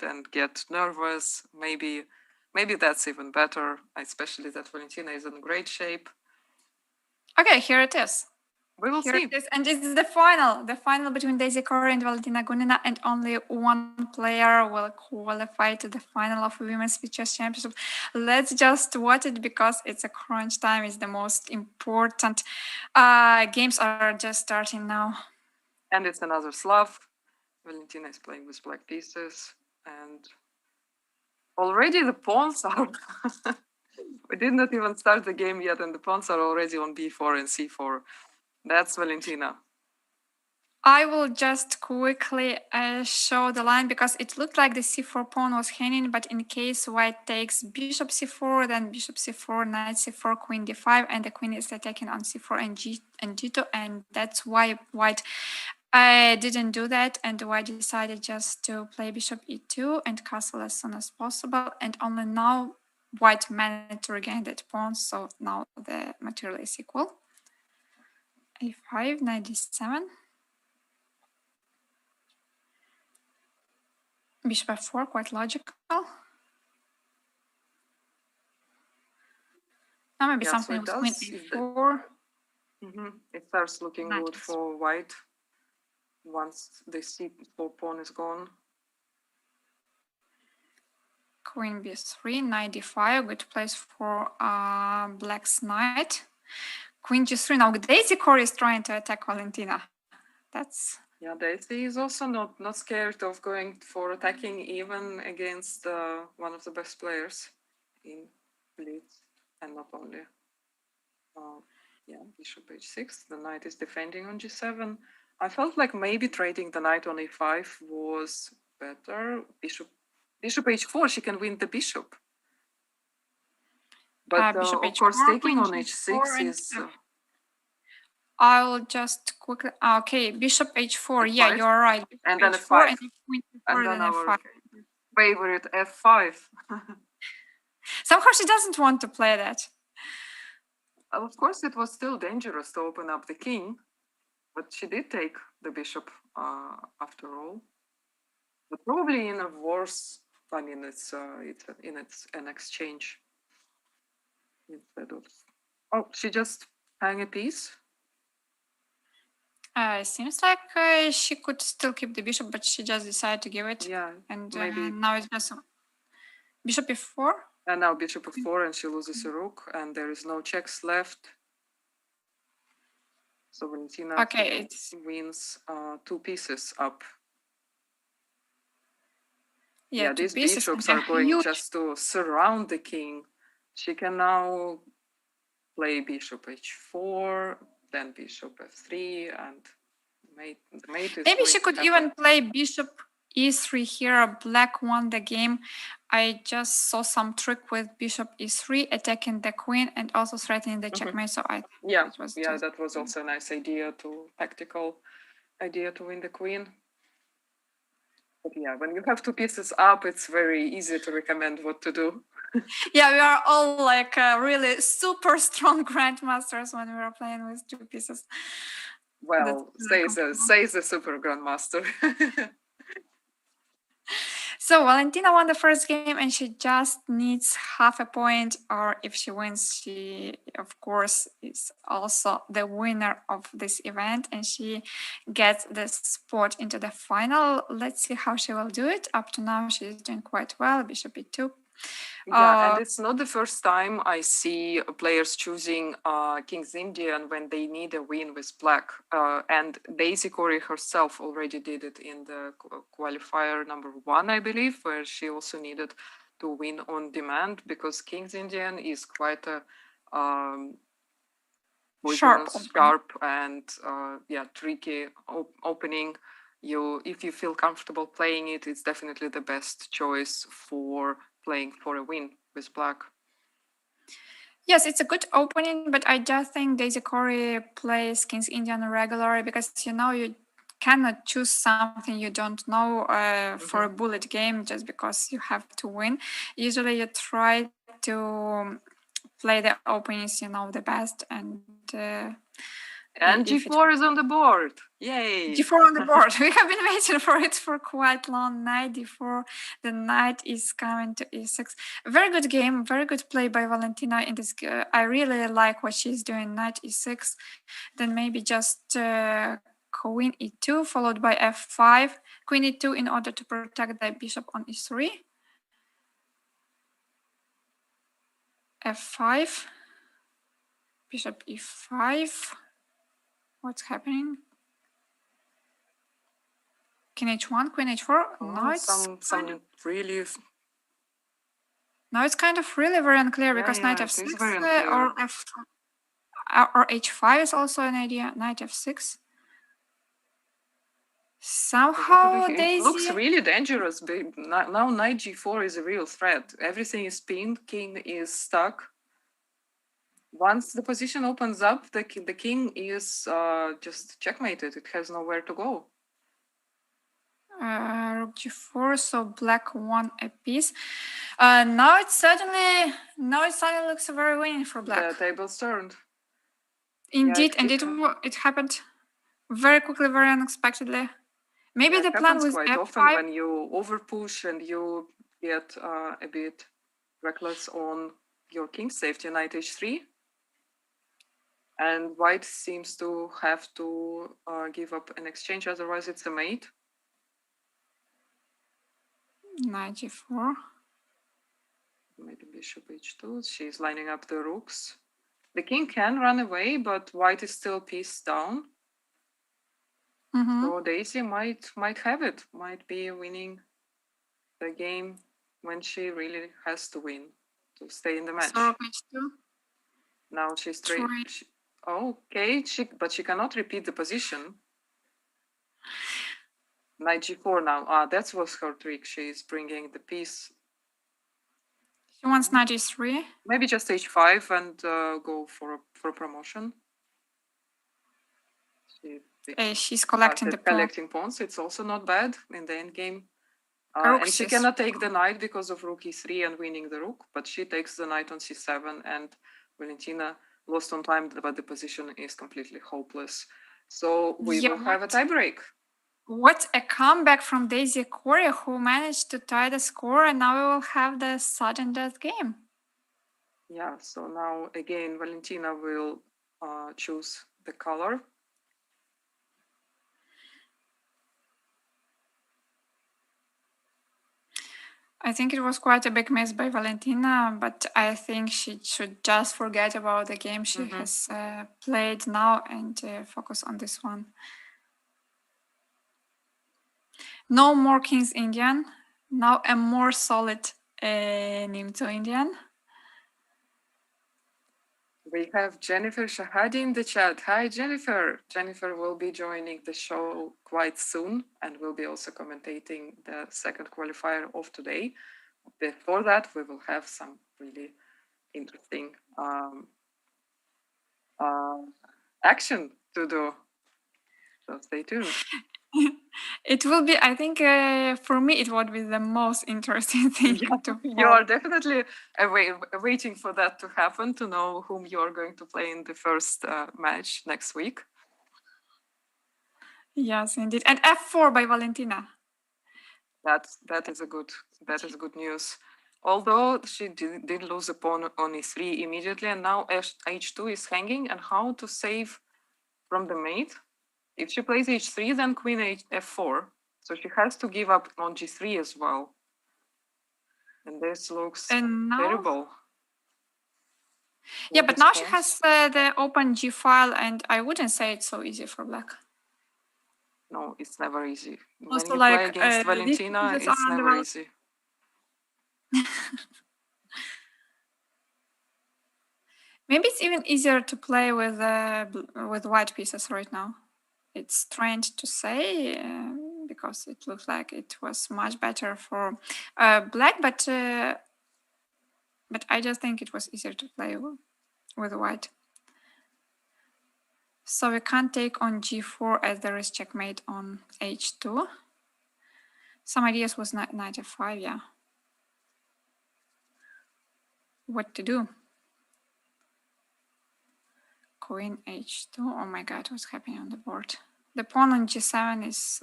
and get nervous. Maybe that's even better, especially that Valentina is in great shape. Okay, here it is. We will see. It is. And this is the final between Deysi Cori and Valentina Gunina, and only one player will qualify to the final of Women's Chess Championship. Let's just watch it because it's a crunch time. It's the most important. Games are just starting now. And it's another Slav. Valentina is playing with black pieces, and already the pawns are. We did not even start the game yet, and the pawns are already on b4 and c4. That's Valentina. I will just quickly show the line because it looked like the c4 pawn was hanging, but in case white takes bishop c4, then bishop c4, knight c4, queen d5, and the queen is attacking on c4 and g2, and that's why white didn't do that, and white decided just to play bishop e2 and castle as soon as possible, and only now white managed to regain that pawn, so now the material is equal. a5, knight d7. Bishop f4, quite logical. Now maybe something with queen a4. It starts looking good for white once the c4 pawn is gone. Queen b3, knight d5, good place for black's knight. Queen g3. Now Deysi Cori is trying to attack Valentina. That's... Yeah, Deysi is also not scared of going for attacking even against one of the best players in Blitz, and not only. Yeah, bishop h6. The knight is defending on g7. I felt like maybe trading the knight on a5 was better. Bishop h4, she can win the bishop. But bishop of course, taking on h6 is... I'll just quickly... Okay, bishop h4. F5. Yeah, you're right. Bishop and then h4, f5. And then our f5. favorite f5. Somehow she doesn't want to play that. Of course, it was still dangerous to open up the king, but she did take the bishop after all. But probably in a worse... I mean, it's an exchange instead of... Oh, she just hang a piece. Seems like she could still keep the bishop, but she just decided to give it. Yeah, and maybe. Now it's just bishop f4. And now bishop f4, and she loses a rook, and there is no checks left. So Valentina wins 2 pieces up. Yeah, these bishops are going just to surround the king. She can now play bishop h4, then bishop f3, and the mate is... Maybe she could even play bishop e3 here. Black won the game. I just saw some trick with bishop e3, attacking the queen and also threatening the checkmate. So that was also a nice tactical idea to win the queen. But yeah, when you have 2 pieces up, it's very easy to recommend what to do. Yeah, we are all like really super strong grandmasters when we are playing with 2 pieces. Well, say the super grandmaster. So Valentina won the first game, and she just needs half a point, or if she wins, she of course is also the winner of this event, and she gets the spot into the final. Let's see how she will do it. Up to now, she's doing quite well. Bishop e2. Yeah, and it's not the first time I see players choosing King's Indian when they need a win with black. And Deysi Cori herself already did it in the qualifier number 1, I believe, where she also needed to win on demand, because King's Indian is quite a sharp and tricky opening. If you feel comfortable playing it, it's definitely the best choice for playing for a win with black. Yes, it's a good opening, but I just think Deysi Cori plays King's Indian regularly because you cannot choose something you don't know for a bullet game just because you have to win. Usually you try to play the openings you know the best, and And g4 is on the board. Yay! g4 on the board. We have been waiting for it for quite long. Knight d4. The knight is coming to e6. Very good game. Very good play by Valentina in this. I really like what she's doing. Knight e6. Then maybe just queen e2 followed by f5. Queen e2 in order to protect the bishop on e3. f5. Bishop e5. What's happening? King h1, queen h4. Now it's some really. Now it's kind of really very unclear because knight f6 or or h5 is also an idea. Knight f6. Somehow Deysi... It looks really dangerous. Now knight g4 is a real threat. Everything is pinned. King is stuck. Once the position opens up, the king is just checkmated. It has nowhere to go. Rook g4, so black won a piece. Now it suddenly looks very winning for black. The tables turned. Indeed, and it happened very quickly, very unexpectedly. Maybe the plan was quite f5. Often when you overpush and you get a bit reckless on your king safety, knight h3. And white seems to have to give up an exchange, otherwise it's a mate. Knight g4. Maybe bishop h2. She's lining up the rooks. The king can run away, but white is still piece down. So Deysi might have it, might be winning the game when she really has to win to stay in the match. So h2. Now she's straight. Okay, but she cannot repeat the position. Knight g4 now. That was her trick. She's bringing the piece. She wants knight g3. Maybe just h5 and go for promotion. She's collecting the collecting pawns. It's also not bad in the end game. And she cannot take the knight because of rook e3 and winning the rook, but she takes the knight on c7, and Valentina lost on time, but the position is completely hopeless. So we will have a tiebreak. What a comeback from Deysi Cori, who managed to tie the score, and now we will have the sudden death game. Yeah, so now again Valentina will choose the color. I think it was quite a big miss by Valentina, but I think she should just forget about the game she has played now and focus on this one. No more King's Indian. Now a more solid Nimzo Indian. We have Jennifer Shahadi in the chat. Hi, Jennifer. Jennifer will be joining the show quite soon and will be also commentating the second qualifier of today. Before that, we will have some really interesting action to do. So stay tuned. It will be, I think, for me, it would be the most interesting thing to follow. You are definitely waiting for that to happen, to know whom you are going to play in the first match next week. Yes, indeed. And f4 by Valentina. That is good news. Although she did lose a pawn on e3 immediately, and now h2 is hanging, and how to save from the mate? If she plays h3, then queen f4. So she has to give up on g3 as well. And this looks terrible. Yeah, but now she has the open g file, and I wouldn't say it's so easy for black. No, it's never easy. Also, when you play against Valentina, it's never easy. Maybe it's even easier to play with white pieces right now. It's strange to say because it looks like it was much better for black, but I just think it was easier to play with white. So we can't take on g4 as there is checkmate on h2. Some ideas was knight f5, yeah. What to do? queen h2. Oh my god, what's happening on the board? The pawn on g7 is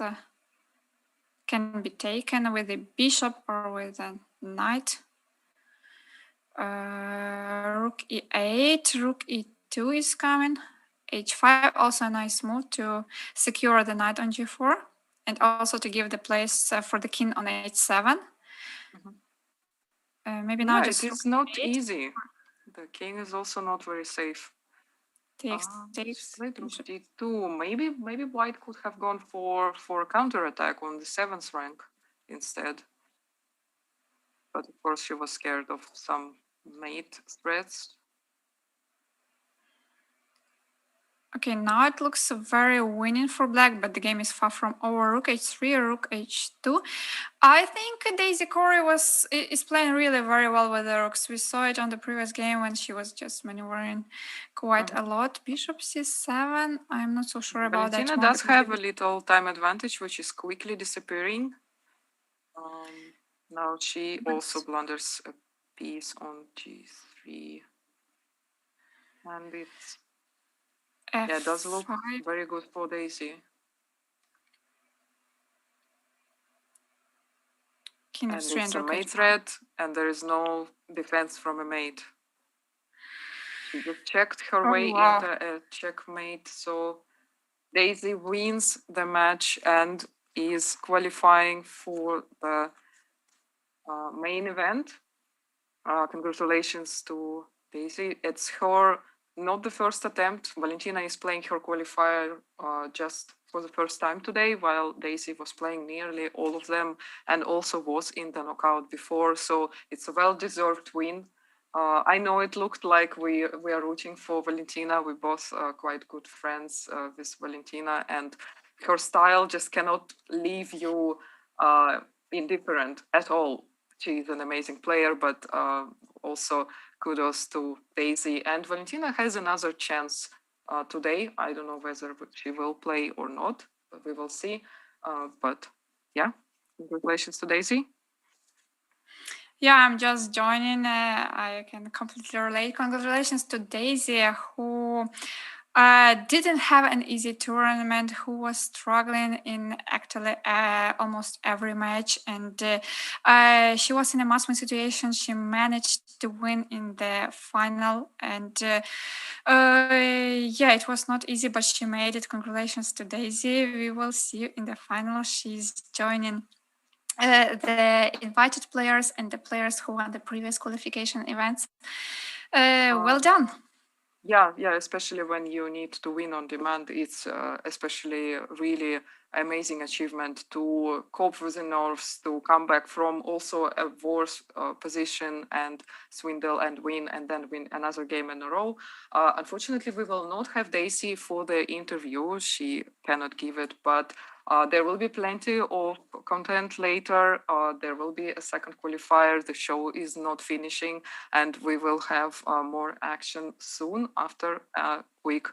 can be taken with a bishop or with a knight. Rook e8, rook e2 is coming. h5, also a nice move to secure the knight on g4 and also to give the place for the king on h7. Maybe now just it is not easy. The king is also not very safe. Takes. Played rook d2. Maybe white could have gone for a counterattack on the 7th rank instead. But of course she was scared of some mate threats. Okay, now it looks very winning for black, but the game is far from over. Rook h3, rook h2. I think Deysi Cori is playing really very well with the rooks. We saw it on the previous game when she was just maneuvering quite a lot. Bishop c7. I'm not so sure about that. Valentina does have a little time advantage, which is quickly disappearing. Now she also blunders a piece on g3, and it's it does look very good for Deysi. King and it's a mate threat, and there is no defense from a mate. She just checked her way into a checkmate, so Deysi wins the match and is qualifying for the main event. Congratulations to Deysi. It's her not the first attempt. Valentina is playing her qualifier just for the first time today, while Deysi was playing nearly all of them and also was in the knockout before. So it's a well-deserved win. I know it looked like we are rooting for Valentina. We both are quite good friends with Valentina, and her style just cannot leave you indifferent at all. She's an amazing player, but also kudos to Deysi. And Valentina has another chance today. I don't know whether she will play or not, but we will see. But yeah, congratulations to Deysi. Yeah, I'm just joining. I can completely relate. Congratulations to Deysi, who didn't have an easy tournament, who was struggling in actually almost every match. And she was in a must-win situation. She managed to win in the final. And yeah, it was not easy, but she made it. Congratulations to Deysi. We will see you in the final. She's joining the invited players and the players who won the previous qualification events. Well done. Yeah, especially when you need to win on demand, it's especially really amazing achievement to cope with the nerves, to come back from also a worse position and swindle and win, and then win another game in a row. Unfortunately, we will not have Deysi for the interview. She cannot give it, but there will be plenty of content later. There will be a second qualifier. The show is not finishing, and we will have more action soon after a quick